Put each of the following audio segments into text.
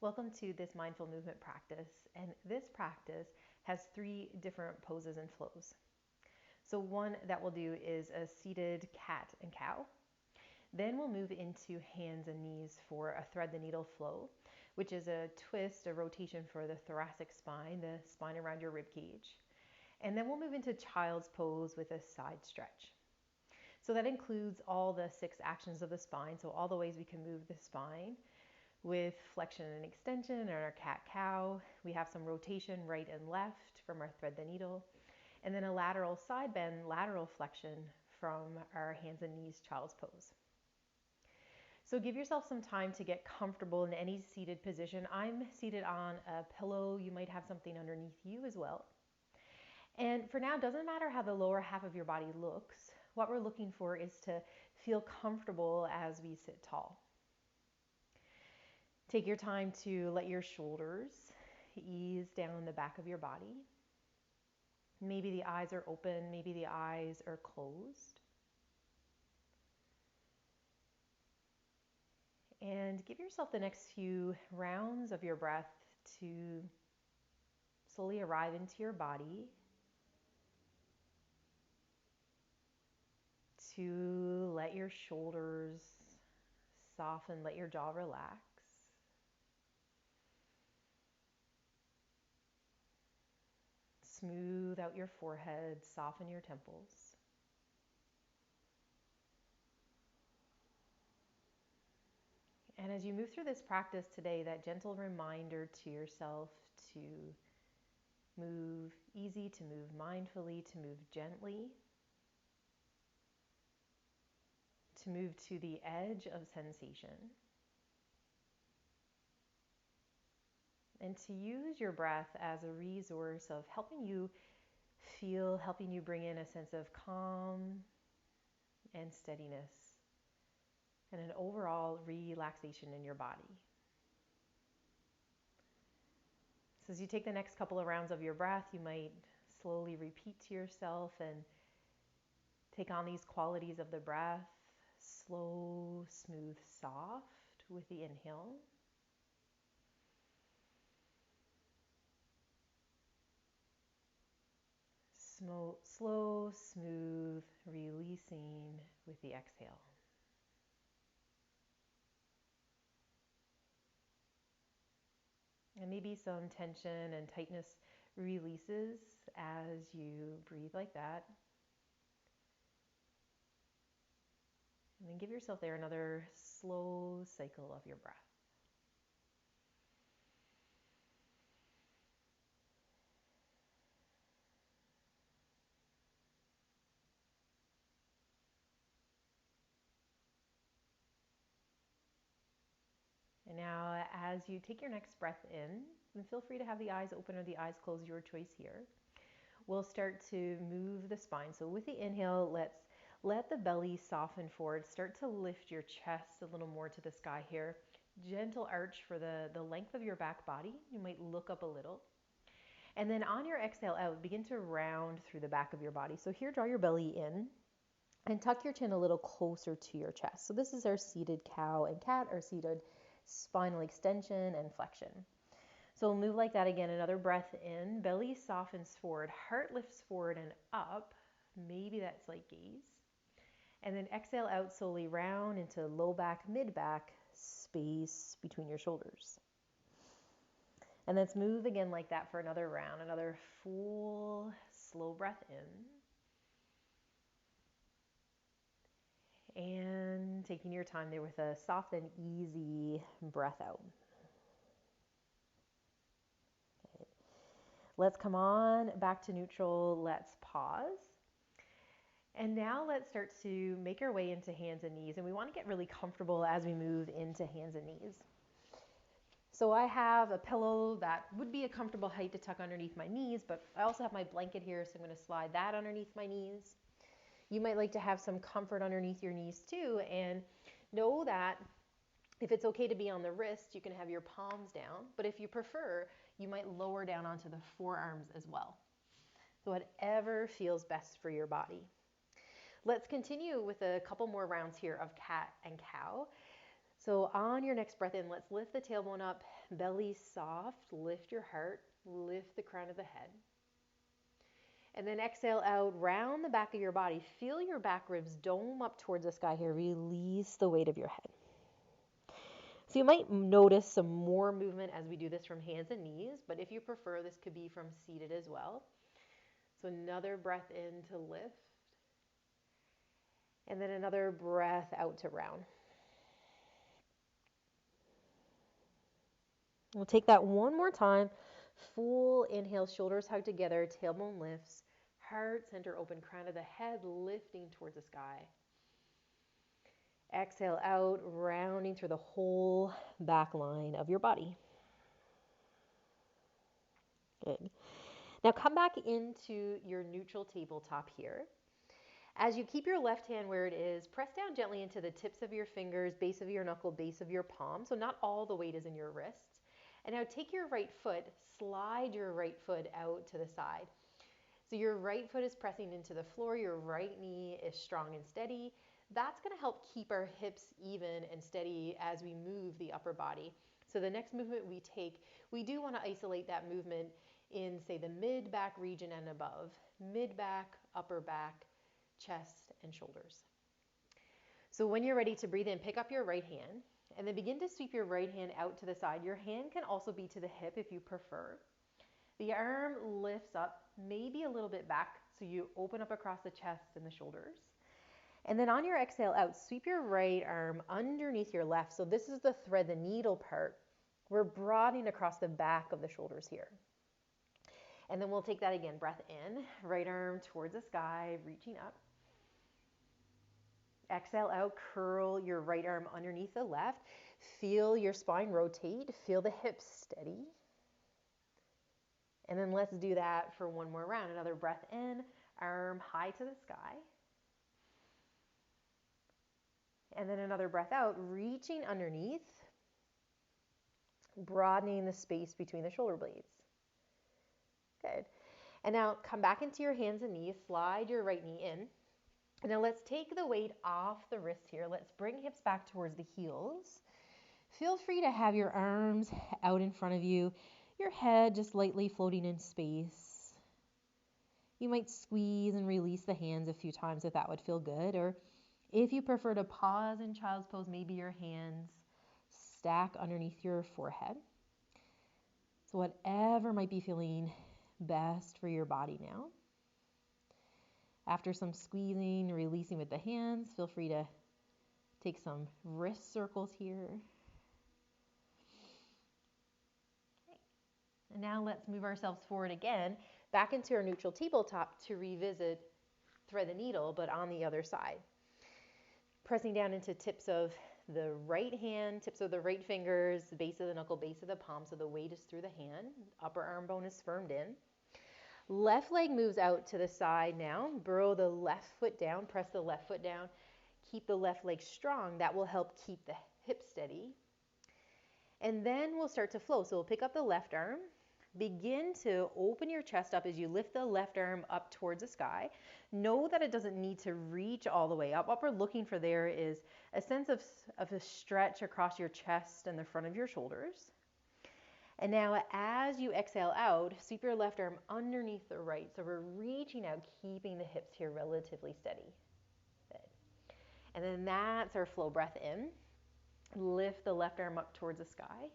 Welcome to this mindful movement practice, and this practice has 3 different poses and flows. So one that we'll do is a seated cat and cow. Then we'll move into hands and knees for a thread the needle flow, which is a twist, a rotation for the thoracic spine, the spine around your rib cage. And then we'll move into child's pose with a side stretch. So that includes all the 6 actions of the spine, so all the ways we can move the spine with flexion and extension and our cat-cow. We have some rotation right and left from our thread the needle, and then a lateral side bend, lateral flexion from our hands and knees child's pose. So give yourself some time to get comfortable in any seated position. I'm seated on a pillow. You might have something underneath you as well. And for now, it doesn't matter how the lower half of your body looks. What we're looking for is to feel comfortable as we sit tall. Take your time to let your shoulders ease down the back of your body. Maybe the eyes are open, maybe the eyes are closed. And give yourself the next few rounds of your breath to slowly arrive into your body, to let your shoulders soften, let your jaw relax. Smooth out your forehead, soften your temples. And as you move through this practice today, that gentle reminder to yourself to move easy, to move mindfully, to move gently, to move to the edge of sensation, and to use your breath as a resource of helping you feel, helping you bring in a sense of calm and steadiness and an overall relaxation in your body. So as you take the next couple of rounds of your breath, you might slowly repeat to yourself and take on these qualities of the breath: slow, smooth, soft with the inhale. Slow, smooth, releasing with the exhale. And maybe some tension and tightness releases as you breathe like that. And then give yourself there another slow cycle of your breath. And now as you take your next breath in, and feel free to have the eyes open or the eyes closed, your choice here. We'll start to move the spine. So with the inhale, let's let the belly soften forward. Start to lift your chest a little more to the sky here. Gentle arch for the length of your back body. You might look up a little. And then on your exhale out, begin to round through the back of your body. So here, draw your belly in and tuck your chin a little closer to your chest. So this is our seated cow and cat, our seated spinal extension and flexion. So we'll move like that again. Another breath in, belly softens forward, heart lifts forward and up. Maybe that slight gaze. And then exhale out slowly, round into low back, mid back space between your shoulders. And let's move again like that for another round. Another full, slow breath in. And taking your time there with a soft and easy breath out. Okay. Let's come on back to neutral. Let's pause. And now let's start to make our way into hands and knees. And we want to get really comfortable as we move into hands and knees. So I have a pillow that would be a comfortable height to tuck underneath my knees, but I also have my blanket here, so I'm going to slide that underneath my knees. You might like to have some comfort underneath your knees too, and know that if it's okay to be on the wrist, you can have your palms down, but if you prefer, you might lower down onto the forearms as well. So whatever feels best for your body. Let's continue with a couple more rounds here of cat and cow. So on your next breath in, let's lift the tailbone up, belly soft, lift your heart, lift the crown of the head. And then exhale out, round the back of your body. Feel your back ribs dome up towards the sky here. Release the weight of your head. So you might notice some more movement as we do this from hands and knees, but if you prefer, this could be from seated as well. So another breath in to lift, and then another breath out to round. We'll take that one more time. Full inhale, shoulders hug together, tailbone lifts, heart center open, crown of the head lifting towards the sky. Exhale out, rounding through the whole back line of your body. Good. Now come back into your neutral tabletop here. As you keep your left hand where it is, press down gently into the tips of your fingers, base of your knuckle, base of your palm. So not all the weight is in your wrists. And now take your right foot, slide your right foot out to the side. So your right foot is pressing into the floor, your right knee is strong and steady. That's going to help keep our hips even and steady as we move the upper body. So the next movement we take, we do want to isolate that movement in, say, the mid-back region and above. Mid-back, upper back, chest, and shoulders. So when you're ready to breathe in, pick up your right hand and then begin to sweep your right hand out to the side. Your hand can also be to the hip if you prefer. The arm lifts up, maybe a little bit back, so you open up across the chest and the shoulders. And then on your exhale out, sweep your right arm underneath your left. So this is the thread, the needle part. We're broadening across the back of the shoulders here. And then we'll take that again. Breath in, right arm towards the sky, reaching up. Exhale out, curl your right arm underneath the left. Feel your spine rotate, feel the hips steady. And then let's do that for one more round. Another breath in, arm high to the sky. And then another breath out, reaching underneath, broadening the space between the shoulder blades. Good. And now come back into your hands and knees, slide your right knee in. And now let's take the weight off the wrist here. Let's bring hips back towards the heels. Feel free to have your arms out in front of you, your head just lightly floating in space. You might squeeze and release the hands a few times if that would feel good. Or if you prefer to pause in child's pose, maybe your hands stack underneath your forehead. So whatever might be feeling best for your body now. After some squeezing, releasing with the hands, feel free to take some wrist circles here. Okay. And now let's move ourselves forward again, back into our neutral tabletop to revisit thread the needle, but on the other side. Pressing down into tips of the right hand, tips of the right fingers, base of the knuckle, base of the palm, so the weight is through the hand. Upper arm bone is firmed in. Left leg moves out to the side now. Burrow the left foot down, press the left foot down. Keep the left leg strong. That will help keep the hip steady. And then we'll start to flow. So we'll pick up the left arm. Begin to open your chest up as you lift the left arm up towards the sky. Know that it doesn't need to reach all the way up. What we're looking for there is a sense of a stretch across your chest and the front of your shoulders. And now as you exhale out, sweep your left arm underneath the right. So we're reaching out, keeping the hips here relatively steady. Good. And then that's our flow breath in. Lift the left arm up towards the sky.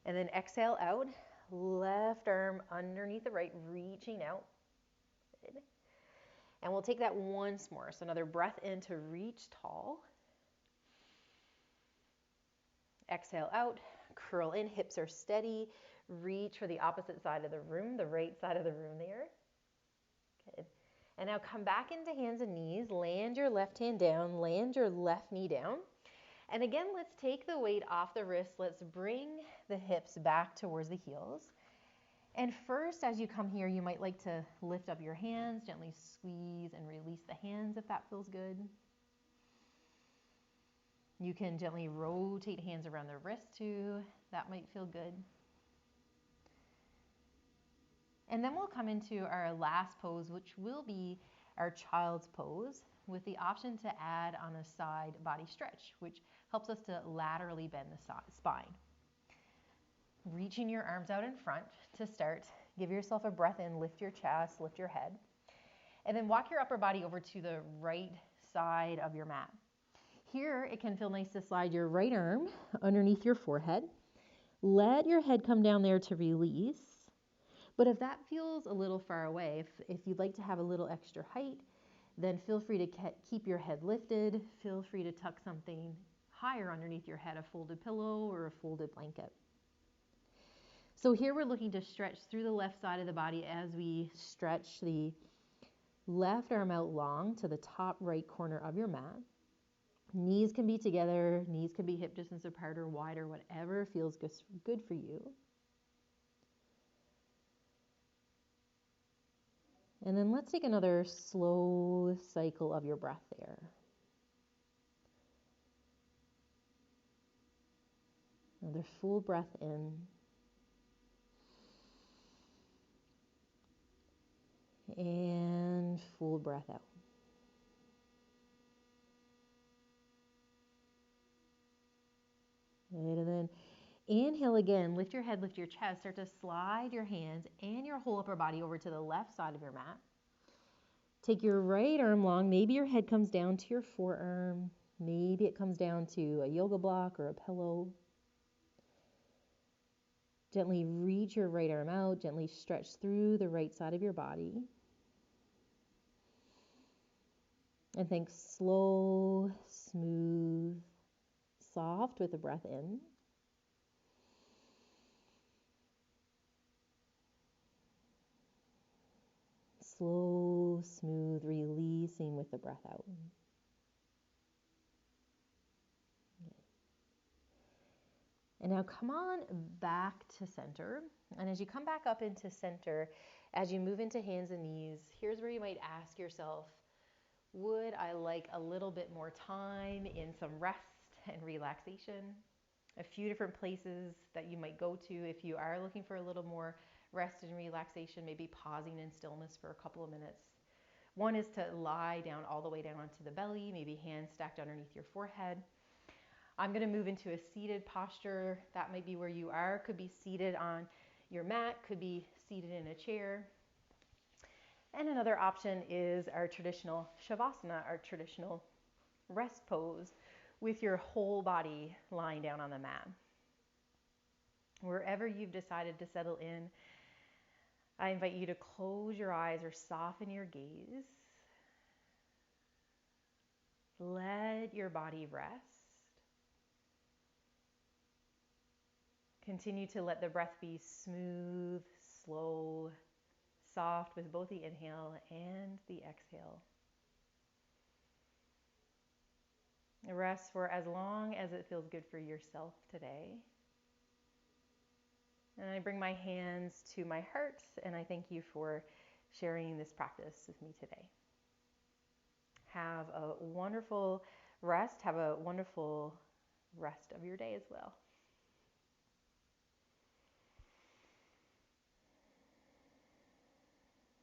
And then exhale out, left arm underneath the right, reaching out. Good. And we'll take that once more. So another breath in to reach tall. Exhale out, curl in, hips are steady. Reach for the opposite side of the room, the right side of the room there. Good. And now come back into hands and knees. Land your left hand down, land your left knee down. And again, let's take the weight off the wrist. Let's bring the hips back towards the heels. And first, as you come here, you might like to lift up your hands, gently squeeze and release the hands if that feels good. You can gently rotate hands around the wrist too. That might feel good. And then we'll come into our last pose, which will be our child's pose. with the option to add on a side body stretch, which helps us to laterally bend the spine. Reaching your arms out in front to start. Give yourself a breath in, lift your chest, lift your head, and then walk your upper body over to the right side of your mat. Here, it can feel nice to slide your right arm underneath your forehead. Let your head come down there to release. But if that feels a little far away, if you'd like to have a little extra height, then feel free to keep your head lifted. Feel free to tuck something higher underneath your head, a folded pillow or a folded blanket. So here we're looking to stretch through the left side of the body as we stretch the left arm out long to the top right corner of your mat. Knees can be together, knees can be hip distance apart or wider, whatever feels good for you. And then let's take another slow cycle of your breath there. Another full breath in. And full breath out. Right, and then inhale again, lift your head, lift your chest, start to slide your hands and your whole upper body over to the left side of your mat. Take your right arm long, maybe your head comes down to your forearm, maybe it comes down to a yoga block or a pillow. Gently reach your right arm out, gently stretch through the right side of your body. And think slow, smooth, soft with the breath in. Slow, smooth, releasing with the breath out. And now come on back to center. And as you come back up into center, as you move into hands and knees, here's where you might ask yourself, would I like a little bit more time in some rest and relaxation? A few different places that you might go to if you are looking for a little more rest and relaxation, maybe pausing in stillness for a couple of minutes. One is to lie down all the way down onto the belly, maybe hands stacked underneath your forehead. I'm going to move into a seated posture. That might be where you are. Could be seated on your mat, could be seated in a chair. And another option is our traditional Shavasana, our traditional rest pose with your whole body lying down on the mat. Wherever you've decided to settle in, I invite you to close your eyes or soften your gaze. Let your body rest. Continue to let the breath be smooth, slow, soft with both the inhale and the exhale. Rest for as long as it feels good for yourself today. And I bring my hands to my heart, and I thank you for sharing this practice with me today. Have a wonderful rest. Have a wonderful rest of your day as well.